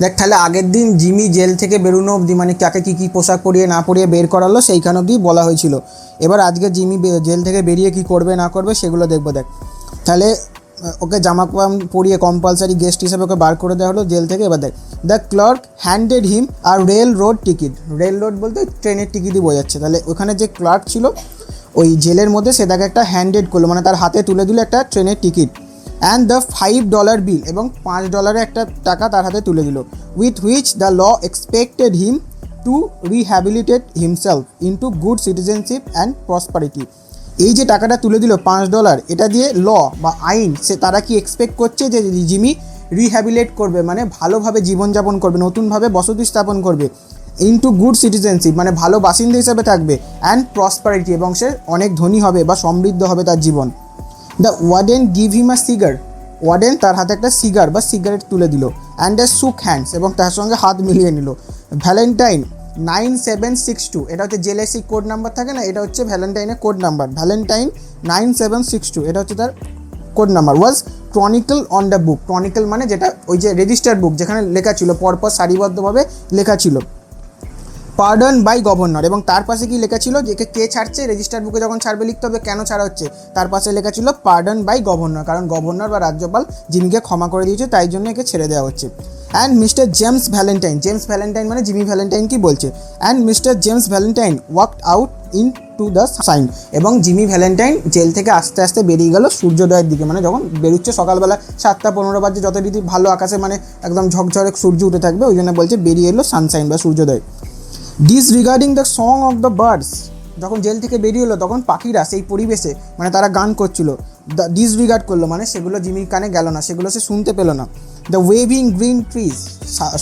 দেখ তাহলে আগের দিন জিমি জেল থেকে বেরোনো অবধি মানে কাকে কী কী পোশাক পরিয়ে না পরিয়ে বের করালো সেইখান অবধি বলা হয়েছিল। এবার আজকে জিমি জেল থেকে বেরিয়ে কী করবে না করবে সেগুলো দেখবো। দেখ তাহলে ওকে জামা পরিয়ে কম্পালসারি গেস্ট হিসেবে ওকে বার করে দেওয়া হলো জেল থেকে। এবার দেখ, the clerk handed him a railroad ticket. Railroad বলতে ট্রেনের টিকিটই বোঝাচ্ছে। তাহলে ওখানে যে ক্লার্ক ছিল ওই জেলের মধ্যে সে তাকে একটা হ্যান্ডেড করলো, মানে তার হাতে তুলে দিল একটা ট্রেনের টিকিট। অ্যান্ড দ্য $5 বিল, এবং $5 একটা টাকা তার হাতে তুলে দিল। With which the law expected him to rehabilitate himself into good citizenship and prosperity. এই যে টাকাটা তুলে দিল $5, এটা দিয়ে ল বা আইন সে তারা কি এক্সপেক্ট করছে যে জিমি রিহ্যাবিলেট করবে, মানে ভালোভাবে জীবনযাপন করবে, নতুনভাবে বসতি স্থাপন করবে। ইন্টু গুড সিটিজেনশিপ মানে ভালো বাসিন্দা হিসাবে থাকবে, অ্যান্ড প্রসপারিটি এবং সে অনেক ধনী হবে বা সমৃদ্ধ হবে তার জীবন। The warden give him a cigar. Warden তার হাতে একটা সিগার বা সিগারেট তুলে দিল। অ্যান্ড এ শুক হ্যান্ডস এবং তার সঙ্গে হাত মিলিয়ে নিল। ভ্যালেন্টাইন 9762, এটা হচ্ছে জেলের সেই কোড নাম্বার থাকে না, এটা হচ্ছে ভ্যালেন্টাইনের কোড নাম্বার। ভ্যালেন্টাইন 9762 এটা হচ্ছে তার code number. Was chronicle on the book. Chronicle মানে যেটা ওই যে রেজিস্টার বুক যেখানে লেখা ছিল পরপর সারিবদ্ধভাবে লেখা ছিল পার্ডন বাই গভর্নর, এবং তার পাশে কি লেখা ছিল যে কে ছাড়ছে, রেজিস্টার বুকে যখন ছাড়বে লিখতে হবে কেন ছাড়া হচ্ছে, তার পাশে লেখা ছিল পার্ডন বাই গভর্নর, কারণ গভর্নর বা রাজ্যপাল জিমিকে ক্ষমা করে দিয়েছে তাই জন্য একে ছেড়ে দেওয়া হচ্ছে। And Mister James Valentine, James Valentine মানে জিমি ভ্যালেন্টাইন কি বলছে, and Mister James Valentine walked out into the shine, এবং জিমি ভ্যালেন্টাইন জেল থেকে আস্তে আস্তে বেরিয়ে গেল সূর্যোদয়ের দিকে, মানে যখন বেরোচ্ছে সকালবেলা 7:15 বাজে, যথারীতি ভালো আকাশে মানে একদম ঝকঝরে সূর্য উঠে থাকবে, ওই জন্য বলছে বেরিয়ে এলো সানশাইন বা সূর্যোদয়। Disregarding the song of the birds, যখন জেল থেকে বেরিয়ে এলো তখন পাখিরা সেই পরিবেশে মানে তারা গান করছিল, ডিসরিগার্ড করলো মানে সেগুলো জিমির কানে গেল না, সেগুলো সে শুনতে পেলো না। দ্য ওয়েভিং গ্রিন ট্রিজ,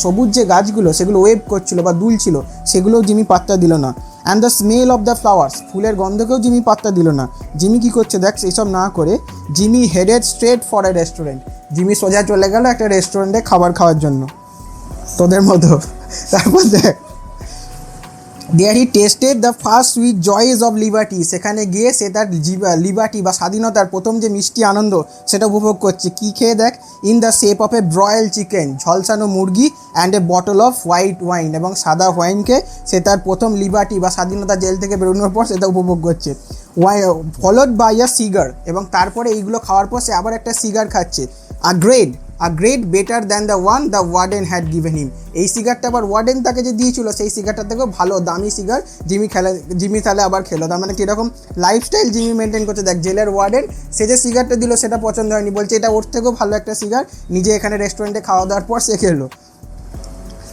সবুজ যে গাছগুলো সেগুলো ওয়েভ করছিল বা দুলছিল, সেগুলোও জিমি পাত্তা দিল না। And the smell of the flowers, ফুলের গন্ধকেও জিমি পাত্তা দিল না। জিমি কী করছে দেখ, এইসব না করে Jimmy headed straight for a restaurant. Jimmy সোজা চলে গেল একটা রেস্টুরেন্টে খাবার খাওয়ার জন্য তোদের মতো। তারপর দেখ, there he tasted the first sweet joys of liberty, সেখানে গিয়ে সে তার লিবার্টি বা স্বাধীনতার প্রথম যে মিষ্টি আনন্দ সেটা উপভোগ করছে। কী খেয়ে দেখ, in the shape of a broiled chicken, ঝলসানো মুরগি, and a bottle of white wine, এবং সাদা ওয়াইনকে সে তার প্রথম লিবার্টি বা স্বাধীনতা জেল থেকে বেরোনোর পর সেটা উপভোগ করছে। ফলোড বাই আ সিগার, এবং তারপরে এইগুলো খাওয়ার পর সে আবার একটা সিগার খাচ্ছে। A grade better than the one the warden had given him, এই সিগারটা আবার ওয়ার্ডেন তাকে যে দিয়েছিল সেই সিগারটা থেকেও ভালো দামি সিগার জিমি তাহলে আবার খেলো। তার মানে কীরকম লাইফস্টাইল জিমি মেনটেন করছে দেখ। জেলের ওয়ার্ডেন সে যে সিগারটা দিল সেটা পছন্দ হয়নি, বলছে এটা ওর থেকেও ভালো একটা সিগার, নিজে এখানে রেস্টুরেন্টে খাওয়া দাওয়ার পর সে খেলো।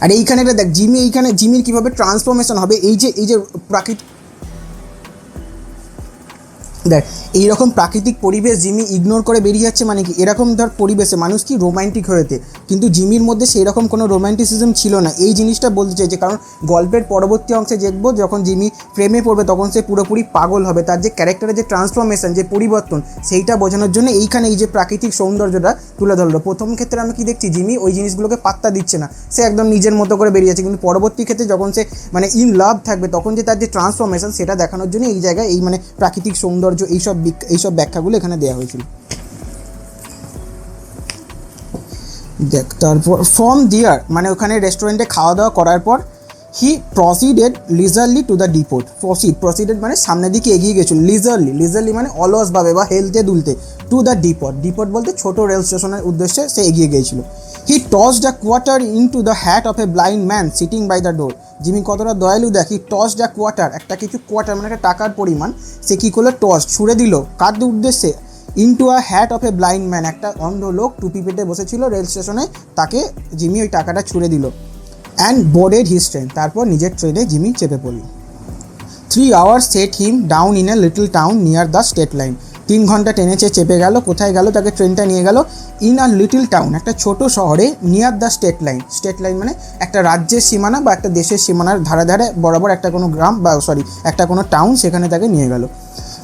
আর এইখানে এটা দেখ জিমির কীভাবে ট্রান্সফরমেশন হবে, এই যে প্রাকৃতিক দেখ এইরকম প্রাকৃতিক পরিবেশ জিমি ইগনোর করে বেরিয়ে যাচ্ছে, মানে কি এরকম ধর পরিবেশে মানুষ কি রোম্যান্টিক হয়েছে, কিন্তু জিমির মধ্যে সেই রকম কোনো রোম্যান্টিসিজম ছিল না। এই জিনিসটা বলতে চাইছে, কারণ গল্পের পরবর্তী অংশে দেখবো যখন জিমি প্রেমে পড়বে তখন সে পুরোপুরি পাগল হবে, তার যে ক্যারেক্টারের যে ট্রান্সফরমেশন, যে পরিবর্তন, সেইটা বোঝানোর জন্য এইখানে এই যে প্রাকৃতিক সৌন্দর্যটা তুলে ধরলো। প্রথম ক্ষেত্রে আমি কি দেখছি, জিমি ওই জিনিসগুলোকে পাত্তা দিচ্ছে না, সে একদম নিজের মতো করে বেরিয়ে যাচ্ছে, কিন্তু পরবর্তী ক্ষেত্রে যখন সে মানে ইন লাভ থাকবে তখন যে তার যে ট্রান্সফরমেশন সেটা দেখানোর জন্য এই জায়গায় এই মানে প্রাকৃতিক সৌন্দর্য এইসব ব্যাখ্যাগুলো এখানে দেওয়া হয়েছিল। দেখ তারপর ফ্রম দিয়ার মানে ওখানে রেস্টুরেন্টে খাওয়া দাওয়া করার পর he proceeded leisurely to the depot. Proceeded মানে সামনের দিকে এগিয়ে গেছিল, লিজারলি মানে অলসভাবে বা হেলতে দুলতে, টু দ্য ডিপোর্ট বলতে ছোট রেল স্টেশনের উদ্দেশ্যে সে এগিয়ে গিয়েছিল। He tossed a quarter into the hat of a blind man sitting by the door. Jimmy কতটা দয়ালু দেখ, হি টসড আ কোয়ার্টার, একটা কিছু কোয়ার্টার মানে একটা টাকার পরিমাণ, সে কী করলো টস ছুড়ে দিল কার উদ্দেশ্যে, into a hat of a blind man, একটা অন্ধ লোক টুপি পেটে বসেছিল রেল স্টেশনে, তাকে জিমি ওই টাকাটা ছুড়ে দিল। অ্যান্ড বোর্ডেড হিজ ট্রেন, তারপর নিজের ট্রেনে জিমি চেপে পড়ল। 3 hours set him down in a little town near the state line. 3 ঘন্টা ট্রেনে চেপে গেল, কোথায় গেল, তাকে ট্রেনটা নিয়ে গেল ইন আ লিটল টাউন, একটা ছোট শহরে, নিয়ার দ্য স্টেট লাইন মানে একটা রাজ্যের সীমানা বা একটা দেশের সীমানার ধারে ধারে বরাবর একটা কোনো গ্রাম বা একটা কোনো টাউন, সেখানে তাকে নিয়ে গেল।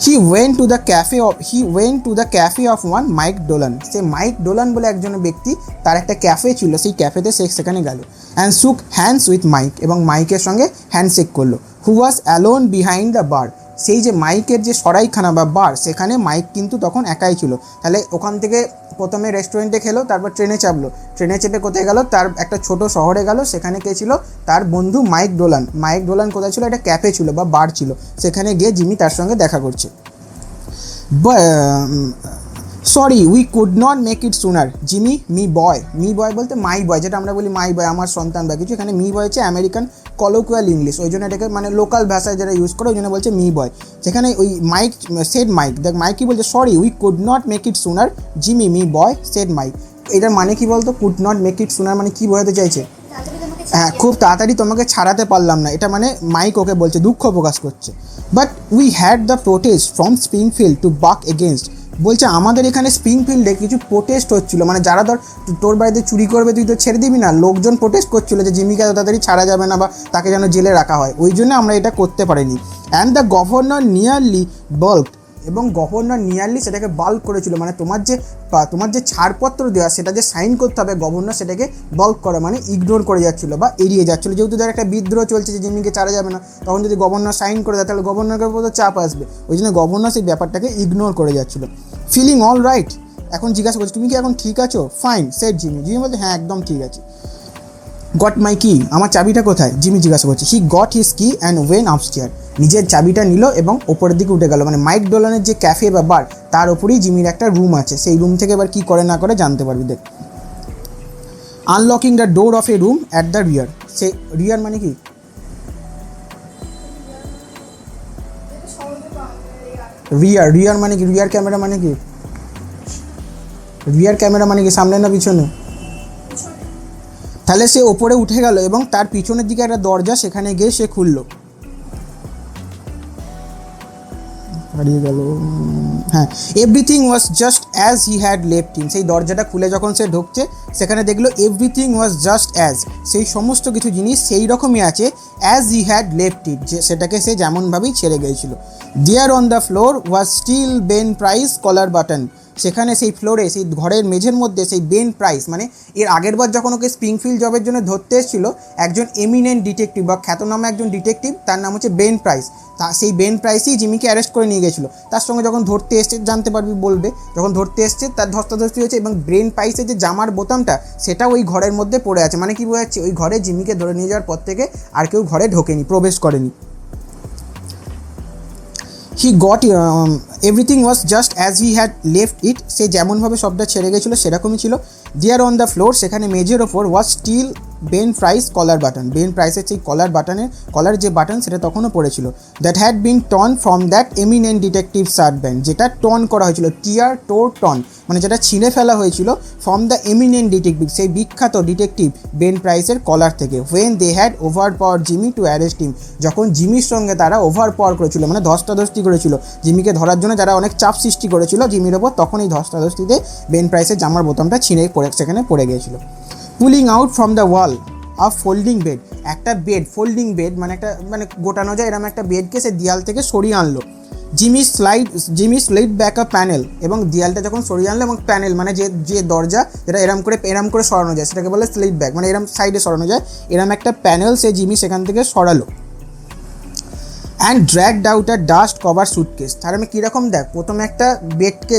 He went to the cafe of one Mike Dolan, সে মাইক ডোলান বলে একজন ব্যক্তি, তার একটা ক্যাফে ছিল, সেই ক্যাফেতে সে সেখানে গেল। অ্যান্ড শুক হ্যান্ডস উইথ মাইক, এবং মাইকের সঙ্গে হ্যান্ডশেক করলো। হু ওয়াজ অ্যালোন বিহাইন্ড দ্য বার, সেই যে মাইকের যে সরাইখানা বা বার, সেখানে মাইক কিন্তু তখন একাই ছিল। তাহলে ওখান থেকে প্রথমে রেস্টুরেন্টে খেলো, তারপর ট্রেনে চাপলো, ট্রেনে চেপে কোথায় গেল, তার একটা ছোট শহরে গেল, সেখানে কে ছিল, তার বন্ধু মাইক ডোলান। মাইক ডোলান কোথায় ছিল, একটা ক্যাফে ছিল বা বার ছিল, সেখানে গিয়ে জিমি তার সঙ্গে দেখা করছে। Sorry we could not make it sooner Jimmy me boy. Me boy বলতে মাই বয়, যেটা আমরা বলি মাই বয়, আমার সন্তান বা কিছু, এখানে মি বয় হচ্ছে আমেরিকান কলোকুয়াল ইংলিশ, ওই জন্য এটাকে মানে লোকাল ভাষায় যারা ইউজ করে ওই জন্য বলছে মি বয়। সেখানে ওই মাইক সেড মাইক, দেখ মাইক কী বলছে, sorry we could not make it sooner Jimmy me boy said Mike. এটার মানে কি বলতো, could not make it sooner মানে কি বোঝাতে চাইছে, হ্যাঁ খুব তাড়াতাড়ি তোমাকে ছাড়াতে পারলাম না, এটা মানে মাইক ওকে বলছে, দুঃখ প্রকাশ করছে। But we had the protest from Springfield to buck against, বলছে আমাদের এখানে স্প্রিংফিল্ডে কিছু প্রোটেস্ট হচ্ছিলো, মানে যারা ধর তোর বাড়িতে চুরি করবে তুই তো ছেড়ে দিবি না, লোকজন প্রোটেস্ট করছিলো যে জিমিকে এত তাড়াতাড়ি ছাড়া যাবে না বা তাকে যেন জেলে রাখা হয়, ওই জন্য আমরা এটা করতে পারিনি। And the governor nearly bulk, এবং গভর্নর নিয়ারলি সেটাকে বাল্ক করেছিল, মানে তোমার যে ছাড়পত্র দেওয়া সেটা যে সাইন করতে হবে, গভর্নর সেটাকে বাল্ক করে মানে ইগনোর করে যাচ্ছিলো বা এড়িয়ে যাচ্ছিলো। যেহেতু তার একটা বিদ্রোহ চলছে যে জিমিকে ছাড়া যাবে না, তখন যদি গভর্নর সাইন করে দেয় তাহলে গভর্নরের উপর তো চাপ আসবে, ওই জন্য গভর্নর সেই ব্যাপারটাকে ইগনোর করে যাচ্ছিলো। ফিলিং অল রাইট, এখন জিজ্ঞাসা করছি তুমি কি এখন ঠিক আছো, ফাইন সেড জিমি। জিমি বলছে হ্যাঁ একদম ঠিক আছে। গট মাই কি, আমার চাবিটা কোথায়, জিমি জিজ্ঞাসা করছে। হি গট হিজ কি অ্যান্ড ওয়েন আপস্টেয়ার, নিজের চাবিটা নিল এবং ওপরের দিকে উঠে গেল, মানে মাইক ডোলানের যে ক্যাফে বা বার তার ওপরেই জিমির একটা রুম আছে, সেই রুম থেকে এবার কী করে না করে জানতে পারবি। দেখ unlocking the door of a room at the rear, সে রিয়ার মানে কি, রিয়ার মানে কি, রিয়ার ক্যামেরা মানে কি, রিয়ার ক্যামেরা মানে কি সামনে না পিছনে, তাহলে সে ওপরে উঠে গেল এবং তার পিছনের দিকে একটা দরজা, সেখানে গিয়ে সে খুললো, হারিয়ে গেল, হ্যাঁ everything was just as he had left in, সেই দরজাটা খুলে যখন সে ঢুকছে সেখানে দেখলো এভরিথিং ওয়াজ জাস্ট অ্যাজ, সেই সমস্ত কিছু জিনিস সেই রকমই আছে, as he had left it, যে সেটাকে সে যেমনভাবেই ছেড়ে গিয়েছিল। There on the floor was still Ben price collar button, সেখানে সেই ফ্লোরে সেই ঘরের মেঝের মধ্যে সেই বেন প্রাইস, মানে এর আগের বার যখন ওকে স্প্রিংফিল্ড জবের জন্য ধরতে এসেছিল একজন এমিনেন্ট ডিটেকটিভ বা খ্যাতনামা একজন ডিটেকটিভ, তার নাম হচ্ছে বেন প্রাইস, তা সেই বেন প্রাইসই জিমিকে অ্যারেস্ট করে নিয়ে গেছিলো। তার সঙ্গে যখন ধরতে এসছে জানতে পারবি বলবে, যখন ধরতে এসছে তার ধস্তাধস্তি হয়েছে এবং বেন প্রাইসের যে জামার বোতামটা সেটা ওই ঘরের মধ্যে পড়ে আছে, মানে কি বোঝাচ্ছে ওই ঘরে জিমিকে ধরে নিয়ে যাওয়ার পর থেকে আর কেউ ঘরে ঢোকেনি, প্রবেশ করেনি। He got everything was just as he had left it, সে যেমনভাবে সবটা ছেড়ে গেছিলো সেরকমই ছিল। দেয়ার অন দ্য ফ্লোর, সেখানে মেঝের ওপর was still Ben price collar button, Ben প্রাইসের সেই কলার যে বাটন সেটা তখনও পড়েছিল। That had been torn from that eminent detective shirt band, যেটা টর্ন করা হয়েছিল, টিয়ার টোর টর্ন মানে যেটা ছিঁড়ে ফেলা হয়েছিল ফ্রম দ্য এমিনেন্ট ডিটেকটিভ, সেই বিখ্যাত ডিটেকটিভ বেন প্রাইসের কলার থেকে। When they had overpower Jimmy to arrest him, যখন জিমির সঙ্গে তারা ওভার পাওয়ার করেছিল মানে ধস্তাধস্তি করেছিল জিমিকে ধরার জন্য, যারা অনেক চাপ সৃষ্টি করেছিল জিমির ওপর, তখন এই ধস্তাধস্তিতে বেন প্রাইসের জামার বোতামটা ছিঁড়ে সেখানে পড়ে গিয়েছিল। Pulling out from the wall a folding bed, একটা বেড, ফোল্ডিং বেড মানে একটা মানে গোটানো যায় এরকম একটা বেডকে সে দেয়াল থেকে সরিয়ে আনলো। জিমি স্লাইড ব্যাক আ প্যানেল, এবং দেয়ালটা যখন সরিয়ে আনলো এবং প্যানেল মানে যে দরজা যেটা এরম করে সরানো যায় সেটাকে বলে স্লাইড ব্যাক, মানে এরম সাইডে সরানো যায়, এরম একটা প্যানেল সে জিমি সেখান থেকে সরালো। And dragged out a dust cover suitcase, তার আমি কীরকম দেখ, প্রথমে একটা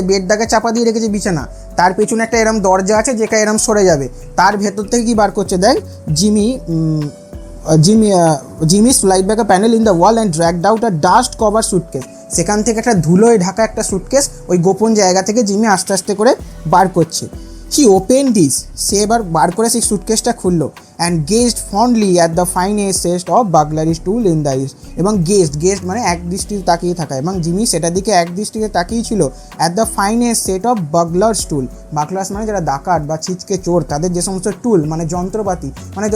বেডটাকে চাপা দিয়ে রেখেছে বিছানা, তার পেছনে একটা এরম দরজা আছে যেটা এরম সরে যাবে, তার ভেতর থেকে কি বার করছে দেখ, Jimmy slide back a panel in the wall and dragged out a dust cover suitcase, সেখান থেকে একটা ধুলোয় ঢাকা একটা সুটকেস ওই গোপন জায়গা থেকে জিমি আস্তে আস্তে করে বার করছে। হি ওপেন দিস, সে এবার বার করে সেই সুটকেসটা খুললো। And gazed fondly at the finest set of burglary স্টুল ইন দ্য ইস্ট, এবং গেজড মানে এক দৃষ্টিতে তাকিয়ে থাকা, এবং জিমি সেটার দিকে এক দৃষ্টিতে তাকিয়ে ছিল। At the finest set of burglar স্টুল, বাগলার্স মানে যারা ডাকাত বা ছিচকে চোর, তাদের যে সমস্ত টুল মানে যন্ত্রপাতি, মানে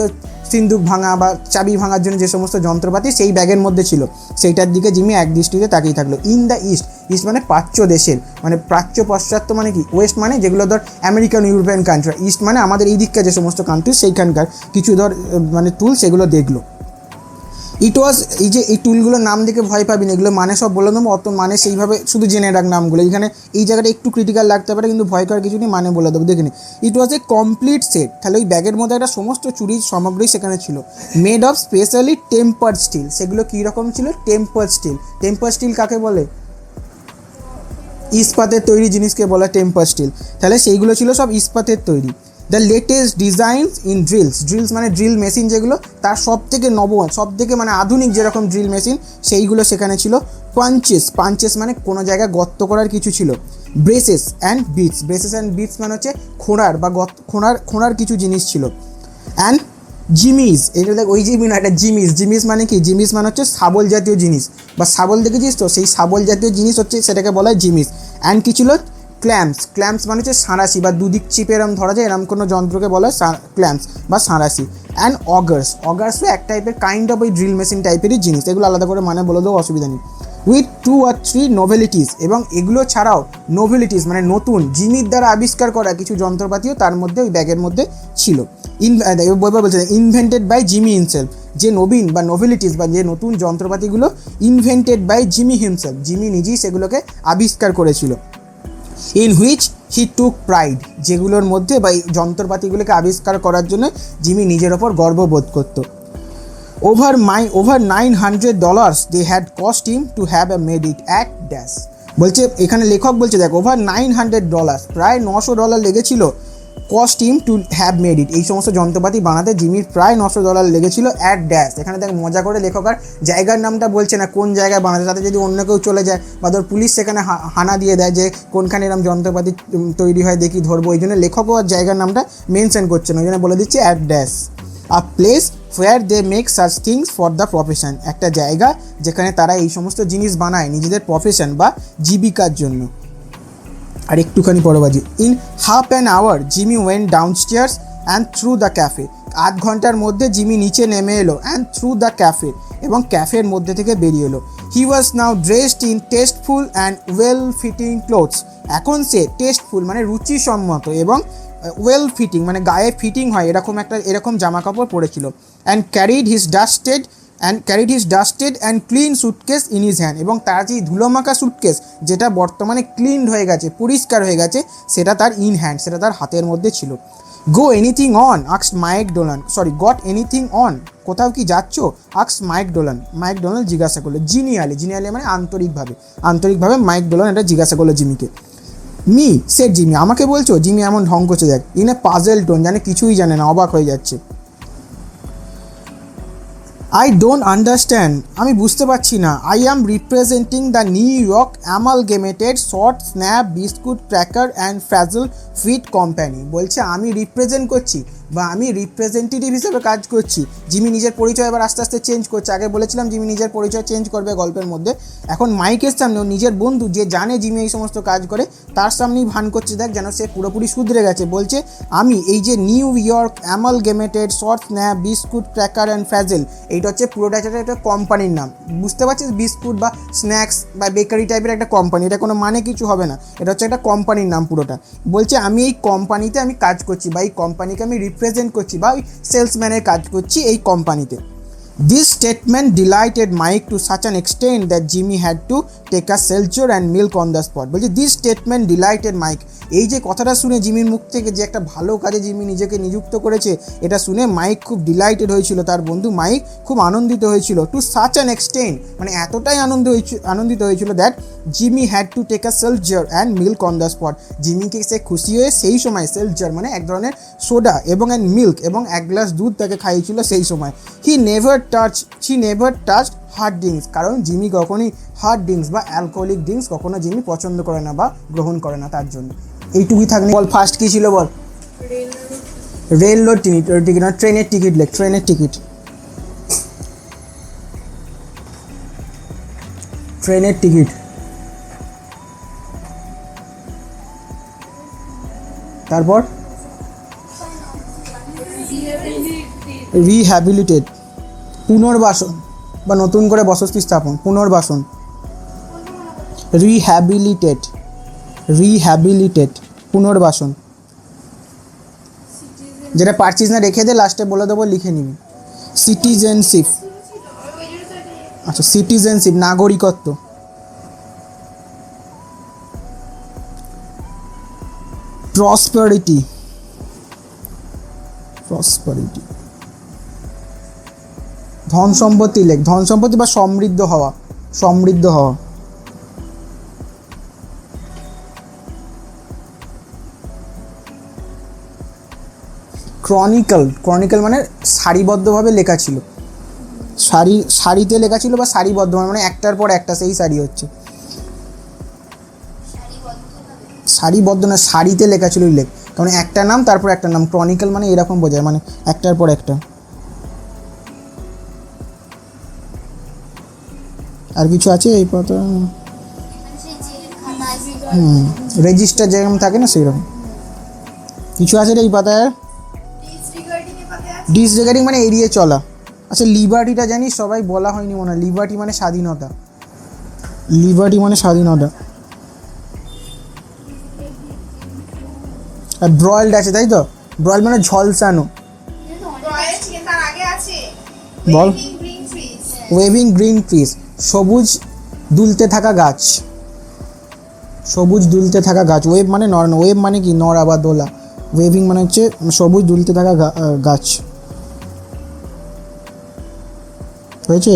সিন্দুক ভাঙা বা চাবি ভাঙার জন্য যে সমস্ত যন্ত্রপাতি সেই ব্যাগের মধ্যে ছিল, সেইটার দিকে জিমি এক দৃষ্টিতে তাকিয়ে থাকলো। ইন দ্য ইস্ট, ইস্ট মানে প্রাচ্য দেশের, মানে প্রাচ্য পশ্চাত্য মানে কি, ওয়েস্ট মানে যেগুলো ধর আমেরিকান ইউরোপিয়ান কান্ট্রি, ইস্ট মানে আমাদের এই দিককার যে সমস্ত কান্ট্রি সেইখানকার কিছু ধর মানে টুল সেগুলো দেখলো। ইট ওয়াজ, এই যে এই টুলগুলোর নাম দেখে ভয় পাবি না, এগুলো মানে সব বলে দেবো, অত মানে সেইভাবে শুধু জেনে রাখ নামগুলো। এখানে এই জায়গাটা একটু ক্রিটিক্যাল লাগতে পারে, কিন্তু ভয় করার কিছু নেই, মানে বলে দেবো দেখে নি। ইট ওয়াজ এ কমপ্লিট সেট, তাহলে ওই ব্যাগের মধ্যে একটা সমস্ত চুরির সামগ্রী সেখানে ছিল। Made of specially tempered steel, সেগুলো কীরকম ছিল? Tempered still. টেম্পার স্টিল কাকে বলে? ইস্পাতের তৈরি জিনিসকে বলা টেম্পার স্টিল। তাহলে সেইগুলো ছিল সব ইস্পাতের তৈরি। The latest designs in drills, drills মানে ড্রিল মেশিন যেগুলো, তার সব থেকে সব থেকে মানে আধুনিক যেরকম ড্রিল মেশিন সেইগুলো সেখানে ছিল। পাঞ্চেস, পাঞ্চেস মানে কোনো জায়গায় গর্ত করার কিছু ছিল। Braces and bits, braces and bits মানে হচ্ছে খোঁড়ার বা খোঁড়ার কিছু জিনিস ছিল। অ্যান্ড জিমিস, এটা দেখ ওই জিমি না, এটা জিমিস। জিমিস মানে কি? জিমিস মানে হচ্ছে শাবল জাতীয় জিনিস, বা শাবল দেখেছিস তো, সেই শাবল জাতীয় জিনিস হচ্ছে, সেটাকে বলা হয় জিমিস। অ্যান্ড কি ছিল? ক্ল্যাম্পস, ক্ল্যাম্পস মানে হচ্ছে সাঁড়াশি, বা দুদিক চিপে এরম ধরা যায় এরম কোনো যন্ত্রকে বলা হয় ক্ল্যাম্পস বা সাঁড়াশি। অ্যান্ড অগার্স, অগার্সও এক টাইপের কাইন্ড অফ ওই ড্রিল মেশিন টাইপেরই জিনিস, এগুলো আলাদা করে মানে বলে দেবো, অসুবিধা নেই। উইথ 2 or 3 নোভেলিটিস, এবং এগুলো ছাড়াও নোভেলিটিস মানে নতুন, জিমির দ্বারা আবিষ্কার করা কিছু যন্ত্রপাতিও তার মধ্যে ওই ব্যাগের মধ্যে ছিল। বলছে ইনভেন্টেড বাই জিমি হিমসেলফ, যে নবীন বা নোভেলিটিস বা যে নতুন যন্ত্রপাতিগুলো invented by Jimmy himself, Jimmy নিজেই সেগুলোকে আবিষ্কার করেছিল। In which he took pride, যেগুলোর মধ্যে বা এই যন্ত্রপাতিগুলোকে আবিষ্কার করার জন্য জিমি নিজের ওপর গর্ববোধ করত। Over $900 they had cost him to have a made it at dash. বলছে এখানে লেখক বলছে দেখ, ওভার $900, প্রায় $900 লেগেছিল, cost him to have made it, এই সমস্ত যন্ত্রপাতি বানাতে জিমির প্রায় $900 লেগেছিল অ্যাট ড্যাশ। এখানে দেখ মজা করে লেখক আর জায়গার নামটা বলছে না, কোন জায়গায় বানাতে, তাতে যদি অন্য কেউ চলে যায় বা ধর পুলিশ সেখানে হানা দিয়ে দেয় যে কোনখানে এরকম যন্ত্রপাতি তৈরি হয় দেখি ধরবো, ওই জন্য লেখকও আর জায়গার নামটা মেনশন করছে না, ওই জন্য বলে দিচ্ছে at dash. A place where they make such things for the profession, একটা জায়গা যেখানে তারা এই সমস্ত জিনিস বানায় নিজেদের প্রফেশন বা জীবিকার জন্য। আর একটুখানি পরবাজি। In half an hour Jimmy went downstairs and through the cafe, আধ ঘন্টার মধ্যে জিমি নিচে নেমে এলো, অ্যান্ড থ্রু দ্য ক্যাফে, এবং ক্যাফের মধ্যে থেকে বেরিয়ে এলো। He was now dressed in tasteful and well fitting clothes, এখন সে টেস্টফুল মানে রুচিসম্মত এবং ওয়েল ফিটিং মানে গায়ে ফিটিং হয় এরকম জামা কাপড় পরেছিল। And carried his dusted and clean suitcase in his hand, এবং তার যে ধুলোমাখা সুটকেস যেটা বর্তমানে ক্লিনড হয়ে গেছে, পরিষ্কার হয়ে গেছে, সেটা তার ইন হ্যান্ড, সেটা তার হাতের মধ্যে ছিল। গট এনিথিং অন, কোথাও কি যাচ্ছ? আক্স মাইক ডোলান জিজ্ঞাসা করলো। জিনিয়ালি মানে আন্তরিকভাবে মাইক ডোলান এটা জিজ্ঞাসা করলো জিমিকে। মি সেট জিমি, আমাকে বলছো? জিমি এমন ঢং করছে দেখ, ইন এ পাজল টোন, জানে কিছুই জানে না, অবাক হয়ে যাচ্ছে। আই ডোন্ট আন্ডারস্ট্যান্ড, আমি বুঝতে পারছি না। I am representing the New York Amalgamated Short Snap Biscuit Cracker and Frazzle Feed Company, বলছে আমি রিপ্রেজেন্ট করছি বা আমি রিপ্রেজেন্টেটিভ হিসেবে কাজ করছি। জিমি নিজের পরিচয় এবার আস্তে আস্তে চেঞ্জ করছে, আগে বলেছিলাম জিমি নিজের পরিচয় চেঞ্জ করবে গল্পের মধ্যে, এখন মাইকের সামনেও নিজের বন্ধু যে জানে জিমি এই সমস্ত কাজ করে তার সামনেই ভান করছে দেখ, যেন সে পুরোপুরি শুধরে গেছে। বলছে আমি এই যে New York Amalgamated Short Snap Biscuit Cracker and Frazzle, এইটা হচ্ছে পুরোটা একটা কোম্পানির নাম, বুঝতে পারছিস? বিস্কুট বা স্ন্যাক্স বা বেকারি টাইপের একটা কোম্পানি, এটা কোনো মানে কিছু হবে না, এটা হচ্ছে একটা কোম্পানির নাম পুরোটা। বলছে আমি এই কোম্পানিতে আমি কাজ করছি বা এই কোম্পানিকে আমি রিপ্রেজেন্ট করছি বা ওই সেলসম্যানের কাজ করছি এই কোম্পানিতে। This statement delighted Mike to such an extent that Jimmy had to take a seltzer and milk on the spot. বলছে this statement delighted Mike, এই যে কথাটা শুনে জিমির মুখ থেকে যে একটা ভালো কাজে জিমি নিজেকে নিযুক্ত করেছে, এটা শুনে মাইক খুব ডিলাইটেড হয়েছিল, তার বন্ধু মাইক খুব আনন্দিত হয়েছিল। টু সাচ অ্যান এক্সটেন্ট মানে এতটাই আনন্দিত হয়েছিল that Jimmy had to take a seltzer and milk on the spot, জিমিকে সে খুশি হয়ে সেই সময় সেলজার মানে এক ধরনের সোডা এবং মিল্ক এবং এক গ্লাস দুধ তাকে খাইয়েছিল সেই সময়। He never touch hard drinks, কারণ জিমি কখনোই হার্ড ড্রিঙ্কস বা অ্যালকোহলিক ড্রিঙ্কস কখনো জিমি পছন্দ করে না বা গ্রহণ করে না, তার জন্য। এইটুকুই থাকলে বল, ফার্স্ট কী ছিল বল? রেলরোড টিকিট না, ট্রেনের টিকিট লেখ, ট্রেনের টিকিট। তারপর রিহ্যাবিলিটেট পুনর্বাসন বা নতুন করে বসতি স্থাপন, পুনর্বাসন। রিহ্যাবিলিটেট পুনর্বাসন, যেটা পারছিস না রেখে দে, লাস্টে বলে দেবো লিখে নিবি। সিটিজেনশিপ আচ্ছা, সিটিজেনশিপ নাগরিকত্ব। প্রসপারিটি, প্রসপারিটি ধন সম্পত্তি লেখ, ধন সম্পত্তি বা সমৃদ্ধ হওয়া, সমৃদ্ধ হওয়া। ক্রনিকল, ক্রনিকল মানে সারিবদ্ধভাবে লেখা ছিল, সারিতে লেখা ছিল বা সারিবদ্ধ মানে একটার পর একটা সেই সারি হচ্ছে, সারিবদ্ধ না সারিতে লেখা ছিল লেখ, কারণ একটা নাম তারপর একটা নাম, ক্রনিকল মানে এরকম বোঝায়, মানে একটার পর একটা। আর কিছু আছে এই পাতা? রেজিস্টার যেরকম থাকে না সেরকম কিছু আছে রে এই পাতায়। ডিসরিগার্ডিং মানে এড়িয়ে চলা। আচ্ছা, লিবার্টিটা জানিস, সবাই বলা হয়নি মনে হয়। লিবার্টি মানে স্বাধীনতা, লিবার্টি মানে স্বাধীনতা। আর ব্রয়েলড আছে তাই তো, ব্রয়েলড মানে ঝলসানো। বল। ওয়েভিং গ্রিন ট্রিজ, সবুজ দুলতে থাকা গাছ, সবুজ দুলতে থাকা গাছ। ওয়েভ মানে নড়ানো, ওয়েভ মানে কি নড়া বা দোলা, ওয়েভিং মানে হচ্ছে সবুজ দুলতে থাকা গাছ। হয়েছে?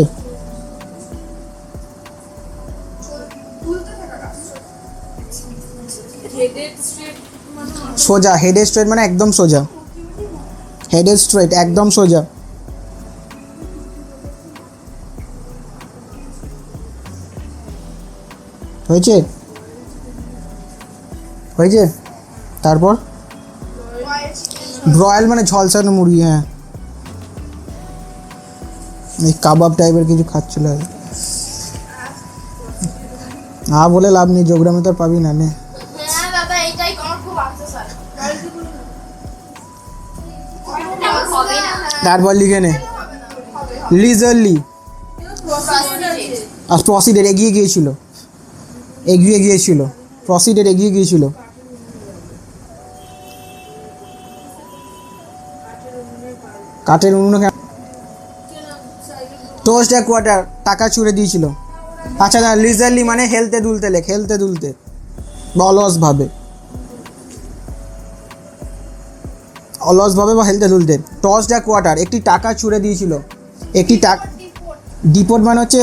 সোজা, হেডেড স্ট্রেট মানে একদম সোজা, হেডেড স্ট্রেট একদম সোজা। হয়েছে? হয়েছে? তারপর ব্রয়েল মানে ঝলসানো মুরগি। হ্যাঁ, এই কাবাব টাইপের কিছু খাচ্ছিল। বলে লাভ নেই, যোগ্রামে তো পাবি না। নে তারপর লিখে নে লিজারলি। আর প্রসিডের এগিয়ে গিয়েছিল, এগিয়ে গিয়েছিল, প্রসিডের এগিয়ে গিয়েছিল। কাঠের উনুনে টোস্ট এ কোয়ার্টার, টাকা ছুঁড়ে দিয়েছিল। আচ্ছা না, লিজারলি মানে হেলতে দুলতে লেখ, হেলতে দুলতে বা অলসভাবে, অলসভাবে বা হেলতে দুলতে। টসড এ কোয়ার্টার, একটি টাকা ছুঁড়ে দিয়েছিল। একটি টাকা, ডিপোর্ট মানে হচ্ছে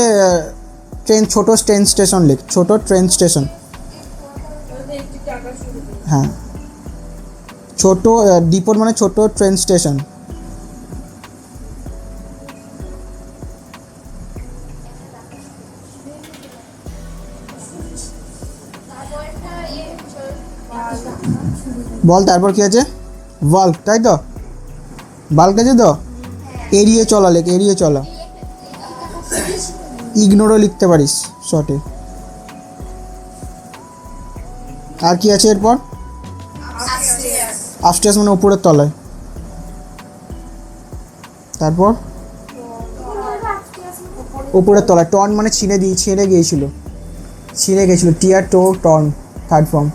ট্রেন, ছোট ট্রেন স্টেশন লেখ, ছোট ট্রেন স্টেশন। হ্যাঁ, ছোট ডিপোর্ট মানে ছোট ট্রেন স্টেশন। বল তারপর কি আছে? বাল্ক, তাই তো? বাল্ক আছে তো? এড়িয়ে চলা লেখ, এড়িয়ে চলা। ইগনোরও লিখতে পারিস শর্টে। আর কি আছে এরপর? আপস্টেয়ার্স মানে উপরের তলায়। তারপর উপরের তলায়। টর্ন মানে ছিঁড়ে গিয়েছিল, ছিঁড়ে গিয়েছিল। টিয়ার, টো, টর্ন, থার্ড ফর্ম।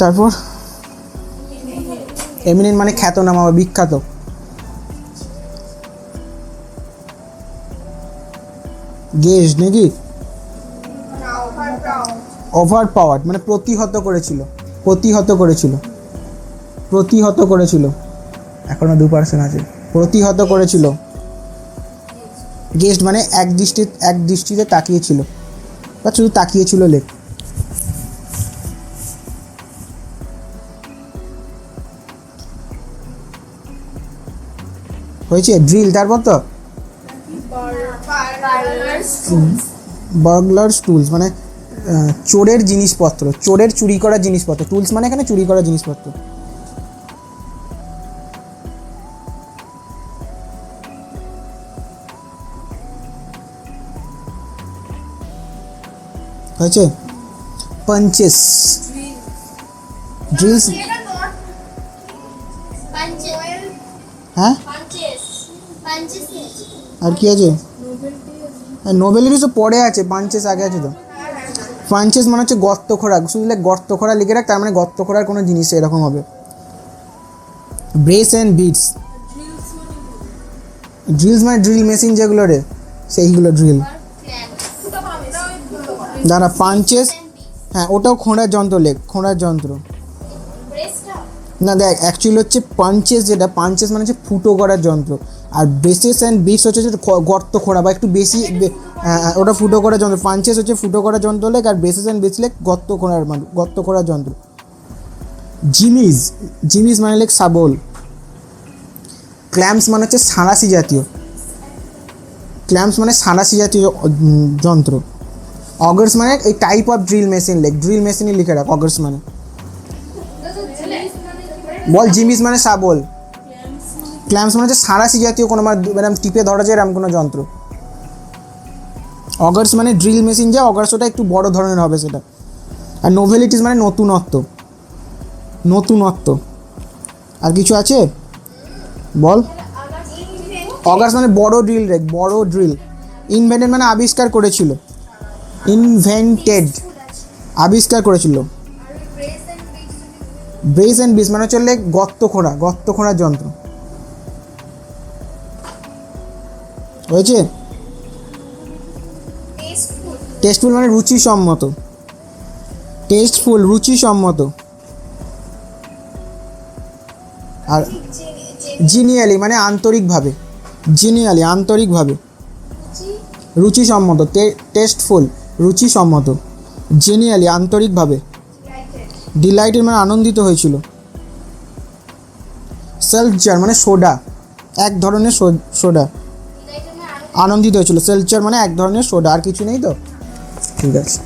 তারপর এমিনেন্ট মানে খ্যাতনামা বা বিখ্যাত। গেজ নাকি? ওভার পাওয়ার মানে প্রতিহত করেছিল, প্রতিহত করেছিল, প্রতিহত করেছিল। এখনো 2% আছে। প্রতিহত করেছিল। গেস্ট মানে এক দৃষ্টিতে তাকিয়েছিল বা শুধু তাকিয়েছিল লেখ। হয়েছে? ড্রিল। তারপর তো বার্গলার্স টুলস মানে চোরের জিনিসপত্র, চোরের চুরি করা জিনিসপত্র। টুলস মানে এখানে চুরি করা জিনিসপত্র। হয়েছে? Punches, drills. হ্যাঁ, আর কি আছে? নোবেলিটি তো পরে আছে, পাঞ্চেস আগে আছে তো। পাঞ্চেস মানে হচ্ছে গর্ত খোঁড়া, শুধু গর্ত খোঁড়া লিখে রাখ, তার মানে গর্ত খোঁড়ার কোনো জিনিস এরকম হবে। ব্রেস অ্যান্ড বিটস, ড্রিলস মানে ড্রিল মেশিন যেগুলো রে, সেইগুলো ড্রিল। দাঁড়া, পাঞ্চেস, হ্যাঁ ওটাও খোঁড়ার যন্ত্র, লেখ খোঁড়ার যন্ত্র। না দেখ, অ্যাকচুয়ালি হচ্ছে পাঞ্চেস, যেটা পাঞ্চেস মানে হচ্ছে ফুটো করার যন্ত্র, আর ব্রেসেস অ্যান্ড বিটস হচ্ছে গর্ত খোঁড়া বা একটু বেশি, ওটা ফুটো করার যন্ত্র। পাঞ্চেস হচ্ছে ফুটো করার যন্ত্র লেখ, আর ব্রেসেস অ্যান্ড বিটস লেখ গর্ত খোঁড়ার যন্ত্র। জিমিজ মানে লেখ শাবল। ক্ল্যাম্পস মানে হচ্ছে সাঁড়াশি জাতীয়, ক্ল্যাম্পস মানে সাঁড়াশি জাতীয় যন্ত্র। অগার্স মানে এই টাইপ অফ ড্রিল মেশিন, লেখ ড্রিল মেশিনই লিখে রাখ অগার্স মানে। বল, জিমিস মানে শাবল, ক্ল্যাম্পস মানে হচ্ছে সাঁড়াশি জাতীয় কোনো এরকম টিপে ধরা যায় এরকম কোনো যন্ত্র। অগার্স মানে ড্রিল মেশিন, যা অগার্স ওটা একটু বড় ধরনের হবে সেটা। আর নোভেলিটিস মানে নতুনত্ব। আর কিছু আছে বল? অগার্স মানে বড় ড্রিল রে, বড় ড্রিল। ইনভেন্টেড মানে আবিষ্কার করেছিল, আবিষ্কার করেছিল। ব্রেস অ্যান্ড বিস মানে হচ্ছে গর্ত খোঁড়ার যন্ত্র। হয়েছে? টেস্টফুল মানে রুচিসম্মত, রুচিসম্মত। আর জিনিয়ালি মানে আন্তরিকভাবে, আন্তরিকভাবে। রুচিসম্মত, টেস্টফুল রুচিসম্মত, জেনিয়ালি আন্তরিকভাবে। ডিলাইটেড মানে আনন্দিত হয়েছিল। সেলচার মানে সোডা, এক ধরনের সোডা, আনন্দিত হয়েছিল। সেলচার মানে এক ধরনের সোডা। আর কিছু নেই তো? ঠিক আছে।